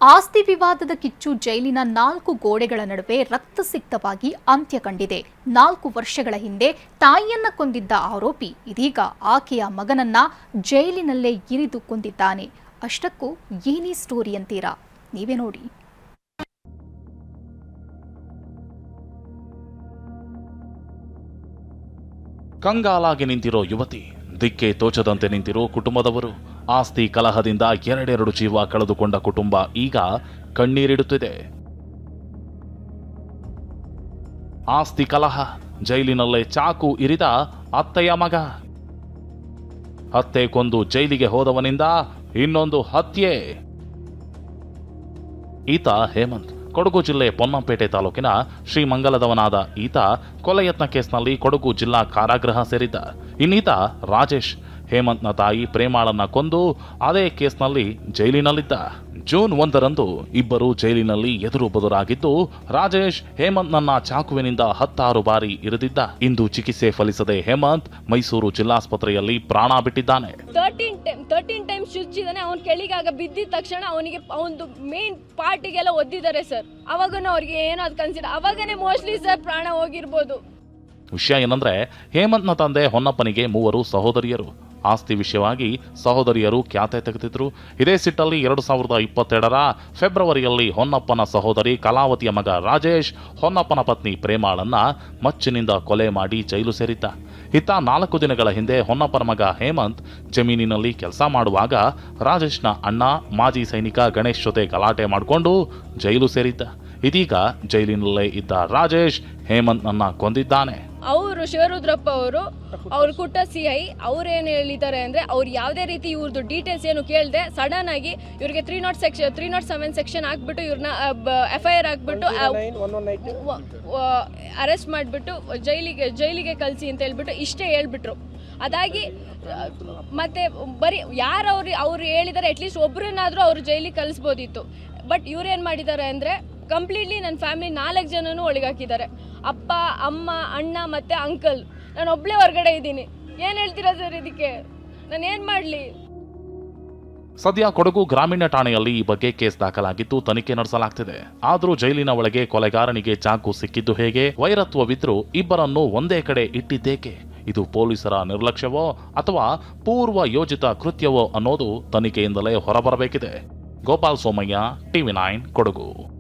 ಆಸ್ತಿ ವಿವಾದದ ಕಿಚ್ಚು ಜೈಲಿನ 4 ಗೋಡೆಗಳ ನಡುವೆ ರಕ್ತಸಿಕ್ತವಾಗಿ ಅಂತ್ಯ ಕಂಡಿದೆ. 4 ವರ್ಷಗಳ ಹಿಂದೆ ತಾಯಿಯನ್ನ ಕೊಂದಿದ್ದ ಆರೋಪಿ ಇದೀಗ ಆಕೆಯ ಮಗನನ್ನ ಜೈಲಿನಲ್ಲೇ ಇರಿದು ಕೊಂದಿದ್ದಾನೆ. ಅಷ್ಟಕ್ಕೂ ಏನೇ ಸ್ಟೋರಿ ಅಂತೀರಾ? ನೀವೇ ನೋಡಿ. ಕಂಗಾಲಾಗಿ ನಿಂತಿರೋ ಯುವತಿ, ದಿಕ್ಕೆ ತೋಚದಂತೆ ನಿಂತಿರೋ ಕುಟುಂಬದವರು, ಆಸ್ತಿ ಕಲಹದಿಂದ ಎರಡೆರಡು ಜೀವ ಕಳೆದುಕೊಂಡ ಕುಟುಂಬ ಈಗ ಕಣ್ಣೀರಿಡುತ್ತಿದೆ. ಆಸ್ತಿ ಕಲಹ, ಜೈಲಿನಲ್ಲೇ ಚಾಕು ಇರಿದ ಅತ್ತೆಯ ಮಗ, ಹತ್ಯೆ ಕೊಂದು ಜೈಲಿಗೆ ಹೋದವನಿಂದ ಇನ್ನೊಂದು ಹತ್ಯೆ. ಈತ ಹೇಮಂತ್, ಕೊಡಗು ಜಿಲ್ಲೆ ಪೊನ್ನಂಪೇಟೆ ತಾಲೂಕಿನ ಶ್ರೀಮಂಗಲದವನಾದ ಈತ ಕೊಲೆಯತ್ನ ಕೇಸ್ನಲ್ಲಿ ಕೊಡಗು ಜಿಲ್ಲಾ ಕಾರಾಗೃಹ ಸೇರಿದ್ದ. ಇನ್ನೀತ ರಾಜೇಶ್, ಹೇಮಂತ್ನ ತಾಯಿ ಪ್ರೇಮಾಳನ್ನ ಕೊಂದು ಅದೇ ಕೇಸ್ನಲ್ಲಿ ಜೈಲಿನಲ್ಲಿದ್ದ. ಜೂನ್ 1ರಂದು ಇಬ್ಬರು ಜೈಲಿನಲ್ಲಿ ಎದುರು ಬದುರಾಗಿದ್ದು, ರಾಜೇಶ್ ಹೇಮಂತ್ನನ್ನ ಚಾಕುವಿನಿಂದ 16 ಬಾರಿ ಇರಿದಿದ್ದ. ಇಂದು ಚಿಕಿತ್ಸೆ ಫಲಿಸದೆ ಹೇಮಂತ್ ಮೈಸೂರು ಜಿಲ್ಲಾಸ್ಪತ್ರೆಯಲ್ಲಿ ಪ್ರಾಣ ಬಿಟ್ಟಿದ್ದಾನೆ. 13 ಟೈಮ್ಸ್ ಚುಚ್ಚಿದಾನೆ. ಅವನ ಕೆಳಗಾಗ ಬಿದ್ದಿದ ತಕ್ಷಣ ಅವನಿಗೆ ಅವನದು ಮೇನ್ ಪಾರ್ಟಿಗೆಲ್ಲ ಒದ್ದಿದ್ದಾರೆ ಸರ್. ಅವಾಗನೂ ಅವ್ರಿಗೆ ಏನೋ ಅದು ಕನ್ಸಿಡರ್, ಅವಾಗನೇ ಮೋಸ್ಟ್ಲಿ ಸರ್ ಪ್ರಾಣ ಹೋಗಿರ್ಬೋದು. ವಿಷಯ ಏನಂದ್ರೆ, ಹೇಮಂತ್ನ ತಂದೆ ಹೊನ್ನಪ್ಪನಿಗೆ 3 ಸಹೋದರಿಯರು. ಆಸ್ತಿ ವಿಷಯವಾಗಿ ಸಹೋದರಿಯರು ಖ್ಯಾತೆ ತೆಗೆದಿದ್ರು. ಇದೇ ಸಿಟ್ಟಲ್ಲಿ 2022ರ ಫೆಬ್ರವರಿಯಲ್ಲಿ ಹೊನ್ನಪ್ಪನ ಸಹೋದರಿ ಕಲಾವತಿಯ ಮಗ ರಾಜೇಶ್ ಹೊನ್ನಪ್ಪನ ಪತ್ನಿ ಪ್ರೇಮಾಳನ್ನ ಮಚ್ಚಿನಿಂದ ಕೊಲೆ ಮಾಡಿ ಜೈಲು ಸೇರಿದ್ದ. ಇತ್ತ 4 ದಿನಗಳ ಹಿಂದೆ ಹೊನ್ನಪ್ಪನ ಮಗ ಹೇಮಂತ್ ಜಮೀನಿನಲ್ಲಿ ಕೆಲಸ ಮಾಡುವಾಗ ರಾಜೇಶ್ನ ಅಣ್ಣ ಮಾಜಿ ಸೈನಿಕ ಗಣೇಶ್ ಜೊತೆ ಗಲಾಟೆ ಮಾಡಿಕೊಂಡು ಜೈಲು ಸೇರಿದ್ದ. ಇದೀಗ ಜೈಲಿನಲ್ಲೇ ಇದ್ದ ರಾಜೇಶ್ ಹೇಮಂತ್ನನ್ನ ಕೊಂದಿದ್ದಾನೆ. ಅವರು ಶಿವರುದ್ರಪ್ಪ ಅವ್ರ ಕುಟ್ಟ CI ಅವ್ರೇನು ಹೇಳಿದ್ದಾರೆ ಅಂದ್ರೆ, ಅವ್ರು ಯಾವುದೇ ರೀತಿ ಇವ್ರದ್ದು ಡೀಟೇಲ್ಸ್ ಏನು ಕೇಳದೆ ಸಡನ್ ಆಗಿ ಇವ್ರಿಗೆ 307 ಸೆಕ್ಷನ್ ಹಾಕ್ಬಿಟ್ಟು ಇವ್ರನ್ನ FIR ಹಾಕ್ಬಿಟ್ಟು ಅರೆಸ್ಟ್ ಮಾಡಿಬಿಟ್ಟು ಜೈಲಿಗೆ ಕಳಿಸಿ ಅಂತ ಹೇಳ್ಬಿಟ್ಟು ಇಷ್ಟೇ ಹೇಳ್ಬಿಟ್ರು. ಅದಾಗಿ ಮತ್ತೆ ಬರೀ ಯಾರು ಅವ್ರು ಹೇಳಿದ್ದಾರೆ, ಅಟ್ಲೀಸ್ಟ್ ಒಬ್ಬರನ್ನಾದರೂ ಅವರು ಜೈಲಿಗೆ ಕಳಿಸ್ಬೋದಿತ್ತು. ಬಟ್ ಇವ್ರೇನು ಮಾಡಿದ್ದಾರೆ ಅಂದರೆ, ಕಂಪ್ಲೀಟ್ಲಿ ನನ್ನ ಫ್ಯಾಮಿಲಿ 4 ಜನನೂ ಒಳಗಾಕಿದ್ದಾರೆ. ಅಪ್ಪ, ಅಮ್ಮ, ಅಣ್ಣ ಮತ್ತು ಅಂಕಲ್. ನಾನು ಒಬ್ಬಳೇ ಹೊರಗಡೆ ಇದ್ದೀನಿ. ಏನು ಹೇಳ್ತೀರಾ ಸರ್ ಇದಕ್ಕೆ? ನಾನು ಏನು ಮಾಡಲಿ? ಸದ್ಯ ಕೊಡಗು ಗ್ರಾಮೀಣ ಠಾಣೆಯಲ್ಲಿ ಈ ಬಗ್ಗೆ ಕೇಸ್ ದಾಖಲಾಗಿದ್ದು ತನಿಖೆ ನಡೆಸಲಾಗ್ತಿದೆ. ಆದರೂ ಜೈಲಿನ ಒಳಗೆ ಕೊಲೆಗಾರನಿಗೆ ಚಾಕು ಸಿಕ್ಕಿದ್ದು ಹೇಗೆ? ವೈರತ್ವವಿದ್ರೂ ಇಬ್ಬರನ್ನು ಒಂದೇ ಕಡೆ ಇಟ್ಟಿದ್ದೇಕೆ? ಇದು ಪೊಲೀಸರ ನಿರ್ಲಕ್ಷ್ಯವೋ ಅಥವಾ ಪೂರ್ವ ಯೋಜಿತ ಕೃತ್ಯವೋ ಅನ್ನೋದು ತನಿಖೆಯಿಂದಲೇ ಹೊರಬರಬೇಕಿದೆ. ಗೋಪಾಲ್ ಸೋಮಯ್ಯ, TV9 ಕೊಡಗು.